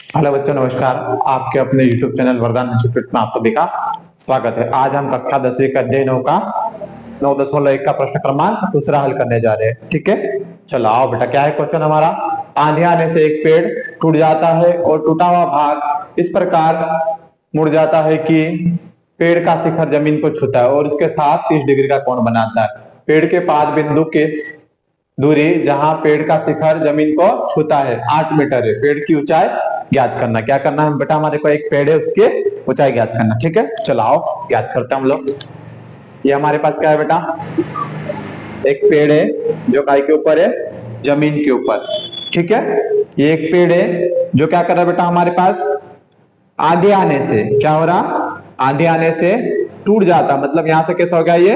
Hello बच्चों, नमस्कार। आपके अपने YouTube चैनल वरदान इंस्टीट्यूट में आप सभी का स्वागत है। आज हम कक्षा 10वीं का अध्याय 9 का 9.1 का प्रश्न क्रमांक दूसरा हल करने जा रहे हैं। ठीक है, चलो आओ बेटा। क्या है क्वेश्चन हमारा? आंधी आने से एक पेड़ टूट जाता है और टूटा हुआ भाग इस प्रकार मुड़ जाता है कि पेड़ का शिखर जमीन को छूता है और उसके साथ 30 डिग्री का कोण बनाता है। पेड़ के पाद बिंदु के दूरी जहां पेड़ का शिखर जमीन को छूता है 8 मीटर है। पेड़ की ऊंचाई ज्ञात करना। क्या करना है बेटा? हमारे को एक पेड़ है, उसकी ऊंचाई ज्ञात करना। ठीक है, चलो आओ ज्ञात करते हैं हम लोग। ये हमारे पास क्या है बेटा? एक पेड़ है जो काय के ऊपर है, जमीन के ऊपर। ठीक है, ये एक पेड़ है जो क्या कर रहा है बेटा हमारे पास? आंधी आने से क्या हो रहा? आंधी आने से टूट जाता, मतलब यहां से कैसा हो गया? ये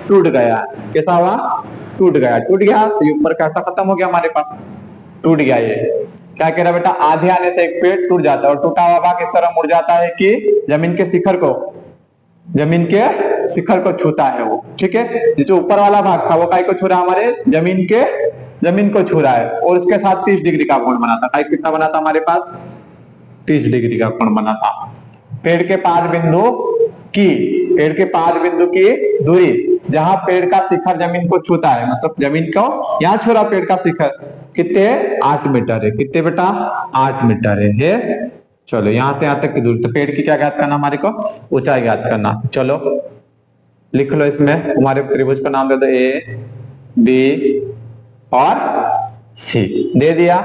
टूट गया। कैसा हुआ? टूट गया। टूट गया तो ये ऊपर कैसा खत्म हो गया हमारे पास? टूट गया। ये क्या कह रहा बेटा? आधे आने से एक पेड़ टूट जाता है और टूटा हुआ भाग इस तरह मुड़ जाता है कि जमीन के शिखर को छूता है वो। ठीक है, जो ऊपर वाला भाग था वो काय को छू रहा? हमारे जमीन को छू रहा है और उसके साथ 30 डिग्री का कोण बना था। काय कितना बना था हमारे पास? 30 डिग्री का कोण बना था। पेड़ के पाद बिंदु की दूरी जहां पेड़ का शिखर जमीन को छूता है, मतलब जमीन को यहाँ छू रहा पेड़ का शिखर, कितने? 8 मीटर है। कितने बेटा? 8 मीटर है। चलो यहां से यहां तक की दूरी। तो पेड़ की क्या ज्ञात करना हमारे को? ऊंचाई ज्ञात करना। चलो लिख लो, इसमें हमारे त्रिभुज का नाम दे दो, ए बी और सी दे दिया।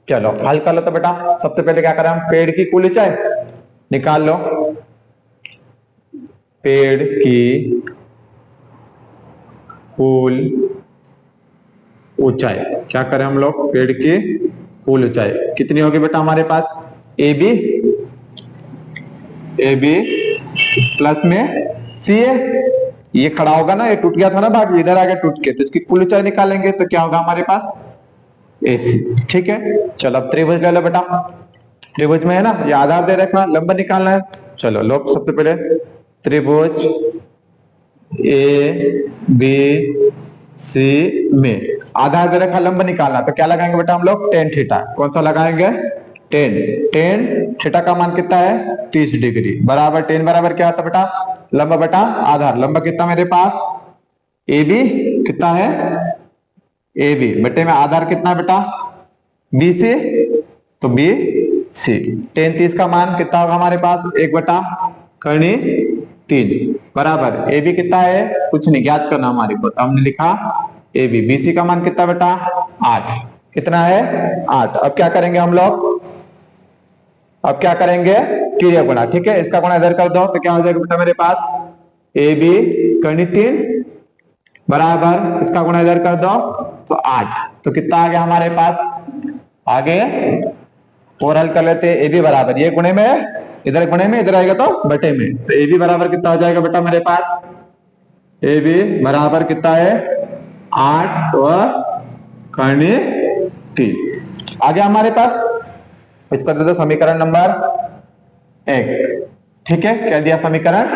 चलो हल कर लो। तो बेटा सबसे पहले क्या करें हम? पेड़ की कुल ऊंचाई निकाल लो। पेड़ की कुल ऊंचाई क्या करें हम लोग? पेड़ की कुल ऊंचाई कितनी होगी बेटा हमारे पास? ए बी प्लस में सी है। ये खड़ा होगा ना, ये टूट गया था ना भाग, इधर आ गया टूट के, तो इसकी कुल ऊंचाई निकालेंगे तो क्या होगा हमारे पास? AC। ठीक है, चलो अब त्रिभुज ले लो बेटा। त्रिभुज में है ना, ये आधार दे रखा, लंब निकालना है। चलो लो, सबसे पहले त्रिभुज ए बी सी में आधार दे रखा, लंब निकालना। तो क्या लगाएंगे बेटा हम लोग? Tan theta. कौन सा लगाएंगे? टेन थीटा का मान कितना है? 30 डिग्री। बराबर टेन बराबर क्या होता बेटा? लंब बटा आधार। लंब कितना मेरे पास? ए बी कितना है? ए बी बटे में आधार कितना बेटा? बी सी, तो बी सी। टेन 30 का मान कितना होगा हमारे पास? 1/3 बराबर ए बी कितना है? कुछ नहीं, ज्ञात करना हमारे को। तो हमने लिखा ए बी। बी सी का मान कितना बेटा? 8। कितना है? 8। अब क्या करेंगे हम लोग? अब क्या करेंगे? तिर्यक गुणा। ठीक है, इसका गुणा इधर कर दो तो क्या हो जाएगा बेटा मेरे पास? ए बी कर्णी 3 बराबर इसका गुणा इधर कर दो तो 8। तो कितना आ गया हमारे पास? आगे और हल कर लेते। ए बी बराबर ये गुणे में, इधर गुणे में, इधर आएगा तो बटे में। तो ए बी बराबर कितना हो जाएगा बेटा मेरे पास? ए बी बराबर कितना है? 8 और कर्णी 3 आ गया हमारे पास। इसको दे दो समीकरण नंबर 1। ठीक है, क्या दिया? समीकरण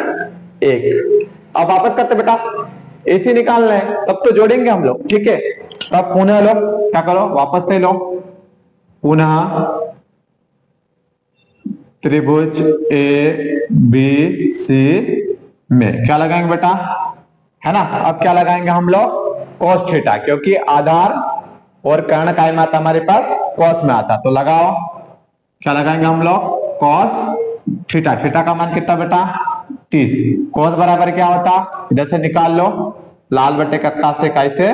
1। अब वापस करते बेटा, AC निकालना है, तब तो जोड़ेंगे हम लोग। ठीक है, तब पुनः लो, क्या करो? वापस से लो, पुनः त्रिभुज ए बी सी में क्या लगाएंगे बेटा? है ना, अब क्या लगाएंगे हम लोग? cos थीटा, क्योंकि आधार और कर्ण काय में आता हमारे पास? cos में आता। तो लगाओ, क्या लगाएंगे हम लोग? cos theta. थीटा का मान कितना बेटा? 30। cos बराबर क्या होता? इधर से निकाल लो, लाल बटे कक्का से, कैसे?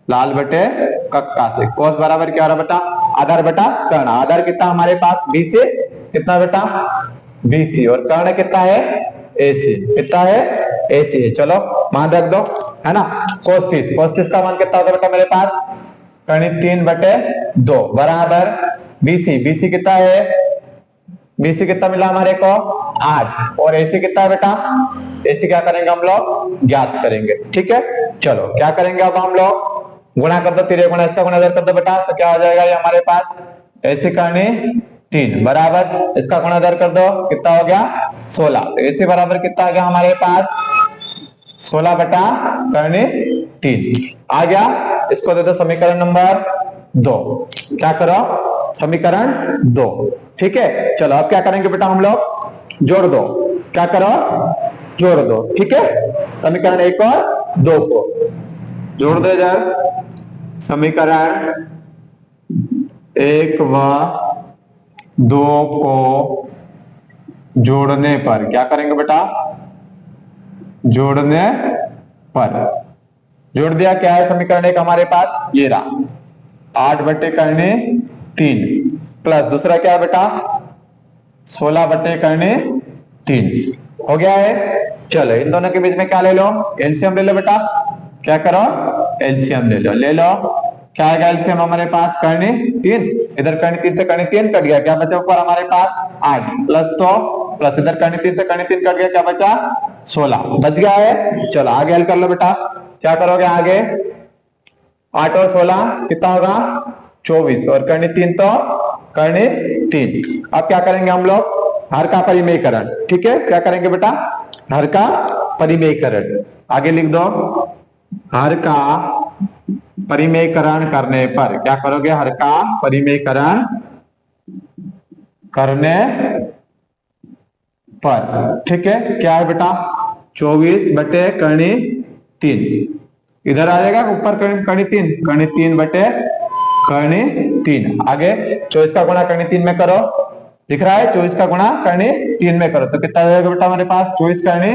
लाल बटे कक्का से। cos बराबर क्या हो रहा बेटा? आधार बटा कर्ण। आधार कितना हमारे पास? BC। कितना बेटा? BC। और कर्ण कितना है? AC। कितना है? AC है। चलो मान रख दो, है ना। cos 30 का मान कितना होता बेटा मेरे पास? कर्णी 3/2 बराबर BC कितना है? BC कितना मिला हमारे को? 8। और AC कितना है बेटा? AC क्या करेंगे हम लोग? ज्ञात करेंगे। ठीक है, चलो क्या करेंगे अब हम लोग? गुणा कर दो, तिर्यक गुणा, इसका गुणा इधर कर दो बेटा। तो क्या हो जाएगा ये हमारे पास? AC कर्णी 3 बराबर इसका गुणा इधर कर दो, कितना हो गया? 16। तो AC बराबर कितना आ गया हमारे पास? 16 बटा कर्णी 3 आ गया। इसको दे दो समीकरण नंबर 2। क्या करो? समीकरण 2। ठीक है, चलो अब क्या करेंगे बेटा हम लोग, जोड़ दो, क्या करो, जोड़ दो। ठीक है, समीकरण 1 और 2 को जोड़ दो इधर। समीकरण 1 व 2 को जोड़ने पर क्या करेंगे बेटा, जोड़ने पर जोड़ दिया। क्या है समीकरण 1 हमारे पास, ये रहा 8/3 प्लस दूसरा क्या है बेटा 16/3 हो गया है। चलो इन दोनों के बीच में क्या ले लो, एलसीएम ले लो बेटा, क्या करो एलसीएम ले लो, ले लो। क्या आएगा एलसीएम हमारे पास, करनी 3, इधर करनी 3 से करनी 3 कट गया, क्या बचा ऊपर हमारे पास 8 प्लस 2 प्लस इधर करनी 3 से करनी 3 कट गया, क्या बचा 16 बच गया है। चलो आगे हल कर लो बेटा, क्या करोगे आगे, 8 और 16 कितना होगा 24 और करनी 3 तो करनी 3। अब क्या करेंगे हम लोग, हर का परिमेयकरण। ठीक है, क्या करेंगे बेटा, हर का परिमेयकरण। आगे लिख दो, हर का परिमेयकरण करने पर क्या करोगे, हर का परिमेयकरण करने पर। ठीक है, क्या है बेटा 24/3 इधर आ जाएगा, ऊपर करनी 3 करनी 3/3। आगे 24 का गुणा करनी 3 में करो, दिख रहा है 24 का गुणा करनी 3 में करो तो कितना रहेगा बेटा हमारे पास 24 करनी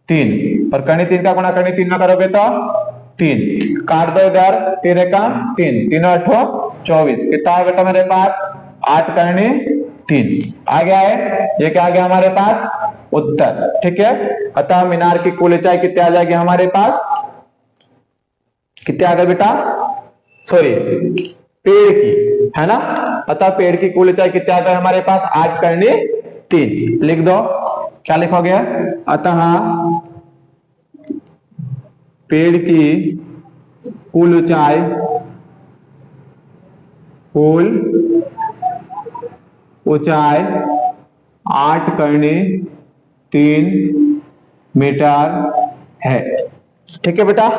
3 और करनी 3 का गुणा करनी 3 में करोगे तो 3, काट दो इधर 3 का 3, 3 और 8 24, कितना है बेटा मेरे पास 8 करनी 3 आ गया है। ये क्या आ गया हमारे पास उत्तर। ठीक है, अतः मीनार की कुल ऊंचाई कितनी आ जाएगी हमारे पास, कितने आ गए बेटा, सॉरी पेड़ की है ना, अतः पेड़ की कुल ऊंचाई कितने आ गए हमारे पास 8 करनी 3। लिख दो, क्या लिखोगे, अतः पेड़ की कुल ऊंचाई 8 करनी 3 मीटर है। ठीक है बेटा,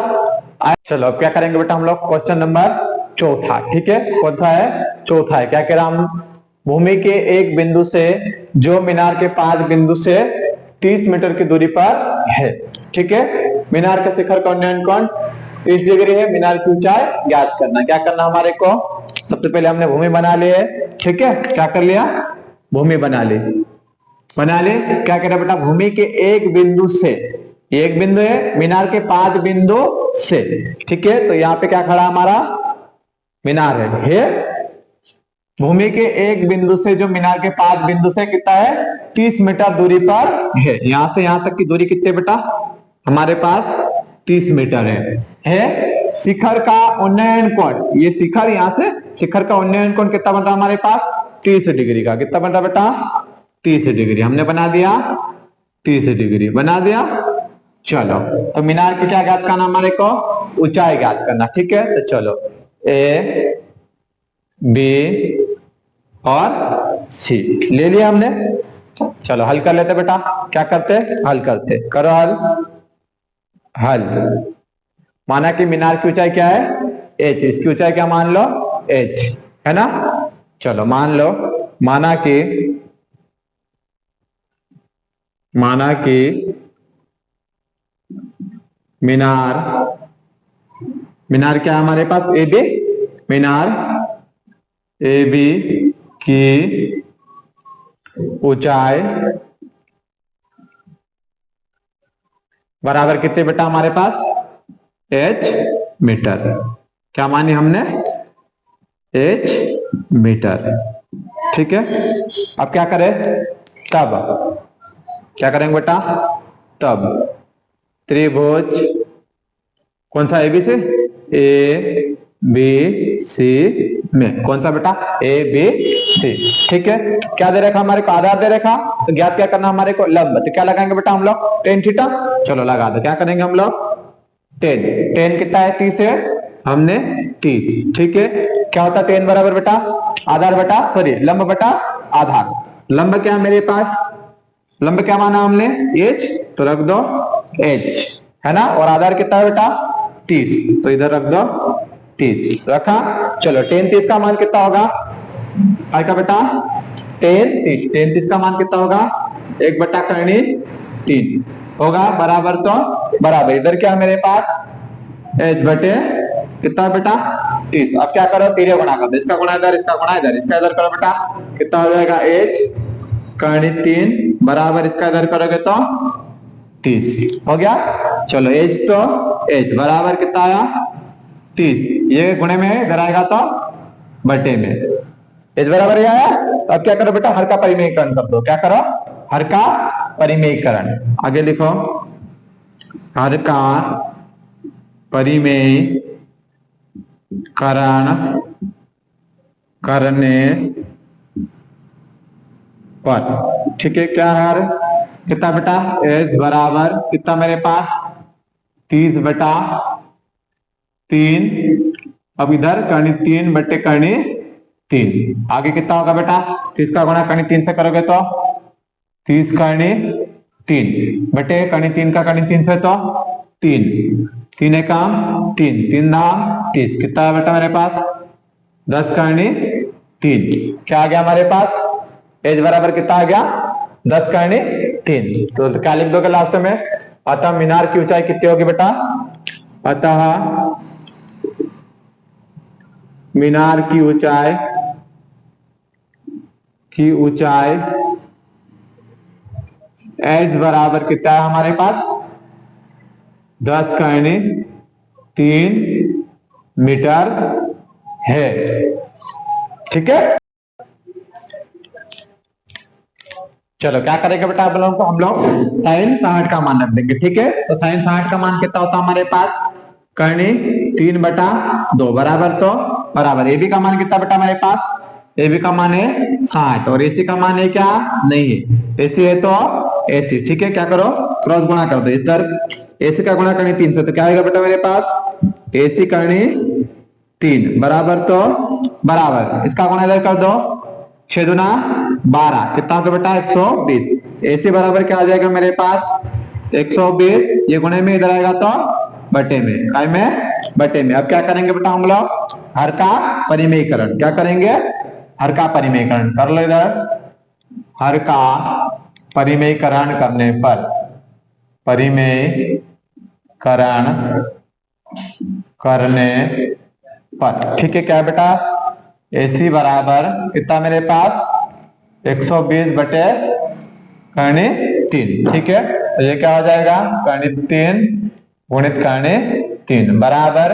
चलो अब क्या करेंगे बेटा हम लोग, क्वेश्चन नंबर 4। ठीक है, कौन सा है, चौथा है। क्या कह रहा हम, भूमि के एक बिंदु से जो मीनार के 5 बिंदु से 30 मीटर की दूरी पर है। ठीक है, मीनार के शिखर का उन्नयन कोण 30 डिग्री है, मीनार की ऊंचाई ज्ञात करना। क्या करना हमारे को, सबसे पहले हमने भूमि बना ली है। ठीक है, क्या कर लिया, भूमि बना ली, क्या कह रहा बेटा, भूमि के एक बिंदु से, एक बिंदु है मीनार के 5 बिंदु से। ठीक है, तो यहाँ पे क्या खड़ा हमारा मीनार है भूमि के एक बिंदु से जो मीनार के 5 बिंदु से कितना है 30 मीटर दूरी पर है। यहां से यहां तक की दूरी कितनी है बेटा हमारे पास 30 मीटर है। शिखर का उन्नयन कोण, ये शिखर, यहां से शिखर का उन्नयन कोण कितना बन रहा हमारे पास 30 डिग्री का, कितना बन रहा बेटा 30 डिग्री, हमने बना दिया 30 डिग्री बना दिया। चलो तो मीनार की क्या ज्ञात करना हमारे को, ऊंचाई ज्ञात करना। ठीक है, तो चलो ए बी और सी ले लिया हमने। चलो हल कर लेते बेटा, क्या करते, हल करते, करो हल। माना कि मीनार की ऊंचाई क्या है h, इसकी ऊंचाई क्या मान लो h है ना। चलो मान लो, माना कि मीनार क्या है हमारे पास A B, Minar A B की ऊंचाई बराबर कितने बेटा हमारे पास h मीटर। क्या मानी हमने h मीटर। ठीक है, अब क्या करें, तब क्या करेंगे बेटा, तब त्रिभुज कौन सा एबी से, ए बी सी में, कौन सा बेटा ए बी सी। ठीक है, क्या दे रखा हमारे को, आधार दे रखा, तो ज्ञात क्या करना हमारे को, लंब। तो क्या लगाएंगे बेटा हम लोग tan थीटा, चलो लगा दो। क्या करेंगे हम लोग tan कितना है 30 है, हमने 30। ठीक है, क्या होता है tan बराबर बेटा आधार बटा सॉरी लंब बटा आधार। लंब क्या है मेरे पास, लंब क्या माना हमने h, तो रख दो h है ना, और आधार कितना है बेटा 30, तो इधर रख दो 30 रखा। चलो tan 30 का मान कितना होगा काय का बेटा 10 30 का मान कितना होगा 1/3 होगा बराबर, तो बराबर इधर क्या मेरे पास h बटे कितना बेटा 30। अब क्या करो तीरे गुणा कर दो, इसका गुणा इधर, इसका गुणा इधर, इसका इधर करो बेटा, कितना हो जाएगा h कर्ण 3 बराबर इसका इधर करोगे तो 30 हो गया। चलो h तो h बराबर कितना आया 30, ये गुणे में इधर आएगा तो बटे में, h बराबर ये आया। अब क्या करो बेटा हर का परिमेयीकरण कर दो, क्या करो हर का परिमेयीकरण, आगे लिखो हर का परिमेयीकरण करने पर, ठीक है, क्या हर कितना बेटा h बराबर कितना मेरे पास 30/3, अब इधर कर्णी 3 बटे कर्णी 3, आगे कितना होगा बेटा 30 का गुणा कर्णी 3 से करोगे तो 30 कर्णी 3 बटे कर्णी 3 का कर्णी 3 से तो 3 3 एकम 3 3 दाम 30, कितना है बेटा मेरे पास 10 कर्णी 3, क्या आ गया हमारे पास h बराबर कितना आ गया 10 कर्णी 3। तो क्या लिख दोगे लास्ट में, अतः मीनार की ऊंचाई कितनी होगी बेटा, अतः मीनार की ऊंचाई h बराबर कितना है हमारे पास 10 कर्णी 3 मीटर है, ठीक है। चलो क्या करेंगे बेटा हम लोग साइन 60 का मान रख देंगे, ठीक है। तो साइन 60 का मान कितना होता है हमारे पास कर्णी 3/2 बराबर, तो बराबर ए बी का मान कितना बेटा हमारे पास, ए बी का मान है 60 और एसी का मान है क्या नहीं है, एसी है तो एसी, ठीक है। क्या करो क्रॉस गुणा कर दो, इधर एसी का गुणा कर्णी 3 से, तो क्या आएगा बेटा मेरे पास एसी कर्णी 3 बराबर, तो बराबर इसका गुणा इधर कर दो 6 दूना 12, कितना होगा बेटा 120, एसी बराबर क्या आ जाएगा मेरे पास 120, ये गुणे में इधर आएगा तो बटे में, काय में बटे में। अब क्या करेंगे बेटा हम लोग हर का परिमेयीकरण, क्या करेंगे हर का परिमेयीकरण कर लो, इधर हर का परिमेयीकरण करने पर, परिमेयीकरण करने पर, ठीक है, क्या है बेटा AC बराबर कितना मेरे पास 120 बटे कर्णी 3, ठीक है। तो ये क्या हो जाएगा कर्णी 3 गुणित कर्णी 3 बराबर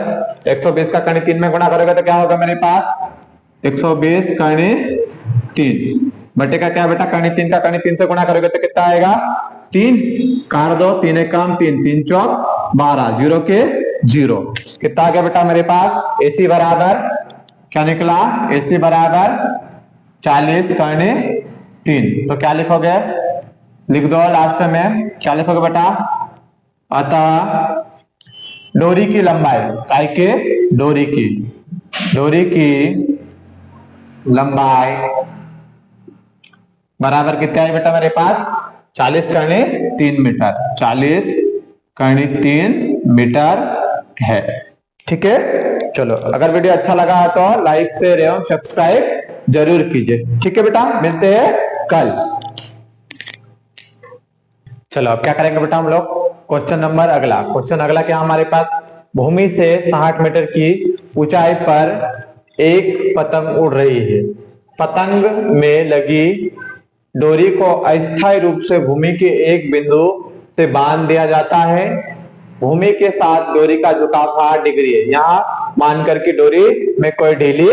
120 का कर्णी 3 में गुणा करोगे तो क्या होगा मेरे पास 120 कर्णी 3 बटे का क्या बेटा कर्णी 3 का कर्णी 3 से गुणा करोगे तो कितना आएगा 3, काट दो 3 एकम 3 3 चौक 12, 0 के 0, कितना आ गया बेटा मेरे पास AC बराबर क्या निकला AC बराबर 40 कर्णी 3। तो क्या लिखोगे लिख दो लास्ट में, क्या लिखोगे बेटा, अतः डोरी की लंबाई, काय के डोरी की लंबाई बराबर कितना है बेटा मेरे पास 40 कर्णी 3 मीटर, 40 कर्णी 3 मीटर है, ठीक है। चलो अगर वीडियो अच्छा लगा तो लाइक शेयर एवं सब्सक्राइब जरूर कीजिए, ठीक है बेटा, मिलते हैं कल। चलो अब क्या करेंगे बेटा हम लोग क्वेश्चन अगला क्या हमारे पास, भूमि से 60 मीटर की ऊंचाई पर एक पतंग उड़ रही है, पतंग में लगी डोरी को अस्थायी रूप से भूमि के एक बिंदु से बांध दिया जाता है, भूमि के साथ डोरी का झुकाव 60 डिग्री है, यहाँ मान करके डोरी में कोई ढीली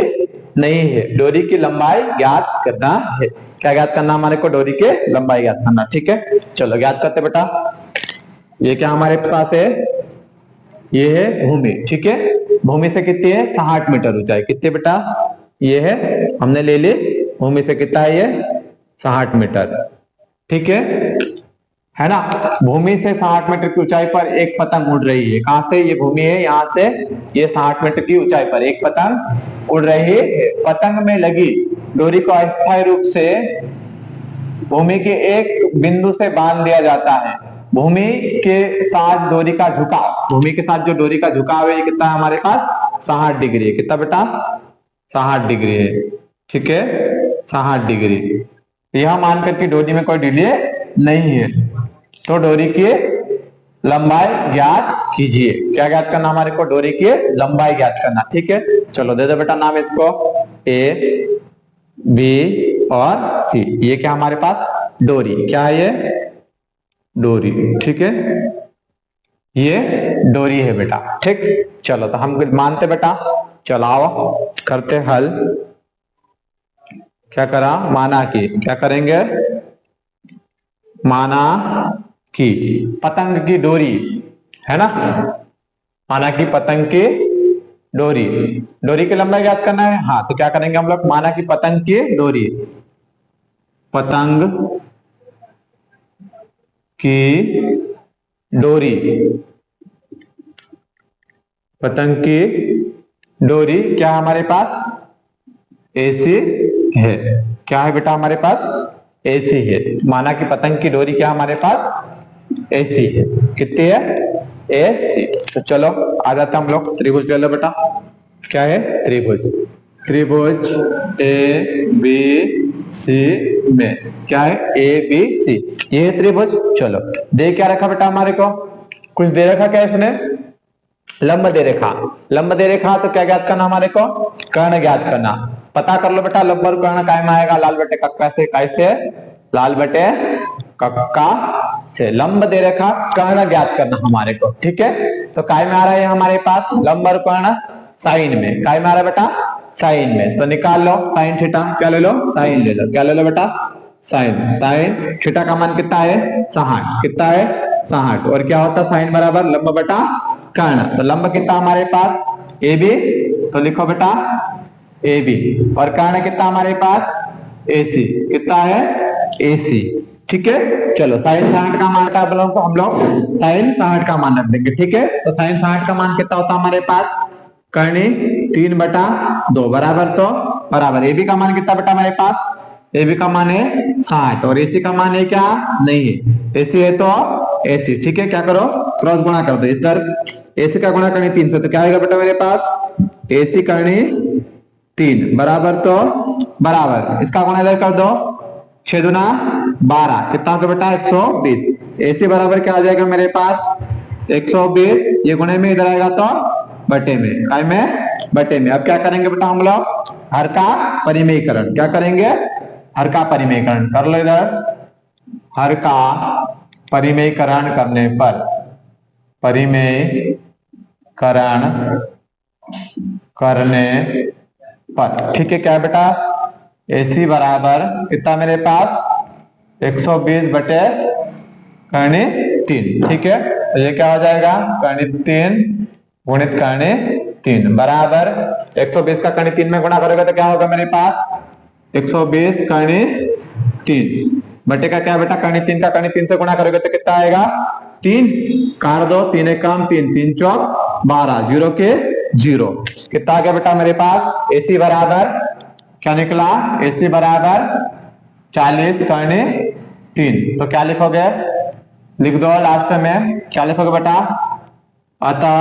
नहीं है, डोरी की लंबाई ज्ञात करना है, क्या ज्ञात करना हमारे को डोरी के लंबाई ज्ञात करना, ठीक है। चलो ज्ञात करते बेटा, ये क्या हमारे पास है, ये है भूमि, ठीक है, भूमि से कितनी है 60 मीटर ऊंचाई, कितने बेटा ये है हमने ले ली, भूमि से कितना है ये 60 मीटर, ठीक है ना। भूमि से 60 मीटर की ऊंचाई पर एक पतंग उड़ रही है, कहां से, ये भूमि है, यहां से ये 60 मीटर की ऊंचाई पर एक पतंग उड़ रही है, पतंग में लगी डोरी को अस्थायी रूप से भूमि के एक बिंदु से बांध दिया जाता है, भूमि के साथ डोरी का झुकाव, भूमि के साथ जो डोरी का झुकाव है ये कितना है हमारे पास 60 डिग्री है, कितना बेटा 60 डिग्री है, ठीक है। 60 डिग्री। यह मान करके डोरी में कोई डिले नहीं है तो डोरी की लंबाई ज्ञात कीजिए। क्या ज्ञात करना हमारे को? डोरी की लंबाई ज्ञात करना। ठीक है, चलो दे दो बेटा नाम इसको, ए बी और सी। ये क्या हमारे पास? डोरी। क्या है ये? डोरी। ठीक है, ये डोरी है बेटा। ठीक, चलो तो हम मानते बेटा। चलो आओ करते हल। क्या करा? माना कि। क्या करेंगे? माना कि पतंग की डोरी है ना, माना कि पतंग की डोरी, डोरी की लंबाई ज्ञात करना है। हाँ, तो क्या करेंगे हम लोग? माना कि पतंग की डोरी, पतंग की डोरी, पतंग की डोरी क्या हमारे पास? एसी है। क्या है बेटा हमारे पास? एसी है। माना कि पतंग की डोरी क्या हमारे पास? एसी है। कितनी है? एसी। तो चलो आ जाता हम लोग त्रिभुज ले लो बेटा। क्या है? त्रिभुज। त्रिभुज ए बी सी में क्या है? ए बी सी, ये है त्रिभुज। चलो दे क्या रखा बेटा हमारे को? कुछ दे रखा क्या इसने? लंब दे रेखा। लंब दे रेखा तो क्या ज्ञात करना हमारे को? कर्ण ज्ञात करना। पता कर लो बेटा लंब और कर्ण काय में आएगा? लाल बटे कक्का से। कैसे? लाल बटे कक्का से। लंब दे रेखा, कर्ण ज्ञात करना हमारे को। ठीक है, तो काय में आ रहा है हमारे पास? लंब और कर्ण साइन में। काय में आ रहा है बेटा? साइन में। तो निकाल लो साइन थीटा। क्या ले लो? साइन ले लो। क्या ले लो बेटा? साइन। साइन थीटा का मान कितना है? 60। कितना है? 60। और क्या होता है? साइन बराबर लंब बटा कर्ण। तो लंब कितना हमारे पास? A B. तो लिखो बेटा ए बी। और कर्ण कितना हमारे पास? एसी। कितना है? एसी। ठीक है, चलो साइन 60 का मान का हम लोग साइन 60 का मान रख देंगे। ठीक है, तो साइन 60 का मान कितना होता है हमारे पास? कर्णी 3/2 बराबर। तो बराबर ए बी का मान कितना बेटा हमारे पास? ए बी का मान है 60 और एसी का मान है क्या? नहीं है। एसी है तो एसी। ठीक है, क्या करो? क्रॉस गुणा कर दो इधर। एसी का गुणा करनी 3 से, तो क्या आएगा बेटा मेरे पास? एसी करनी 3 बराबर। तो बराबर इसका गुणा इधर कर दो, 6 दूना 12। कितना होगा बेटा? 120। एसी बराबर क्या आ जाएगा मेरे पास? 120। ये गुणे में इधर आएगा तो बटे में। काय में? बटे में। अब क्या करेंगे बेटा हम लोग? हर का परिमेयकरण। क्या करेंगे? हर का परिमेयकरण कर लो इधर। हर का परिमेयकरण करने पर, परिमेयकरण करने पर, ठीक है, क्या बेटा? एसी बराबर कितना मेरे पास? 120 बटे कर्णी 3। ठीक है, तो ये क्या हो जाएगा? कर्णी 3 गुणित कर्णी 3 बराबर 120 का कर्णी 3 में गुणा करोगे तो क्या होगा मेरे पास? 120 कर्णी 3 बटे का क्या बेटा? कर्णी 3 का कर्णी 3 से गुणा करोगे तो कितना आएगा? 3 काट दो, 3 एक कम 3, 3 चौक 12, 0 के 0। कितना आ गया बेटा मेरे पास? एसी बराबर क्या निकला? एसी बराबर 40 कर्णी 3। तो क्या लिखोगे? लिख दो लास्ट में। क्या लिखोगे बेटा? अतः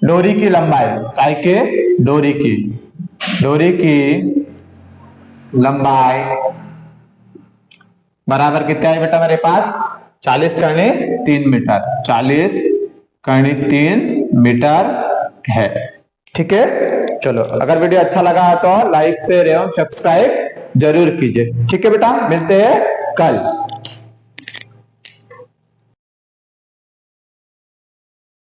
डोरी की लंबाई, काय के? डोरी की लंबाई बराबर कितना है बेटा मेरे पास? 40 कर्णी 3 मीटर। 40 कर्णी 3 मीटर है। ठीक है, चलो अगर वीडियो अच्छा लगा तो लाइक शेयर एवं सब्सक्राइब जरूर कीजिए। ठीक है बेटा, मिलते हैं कल।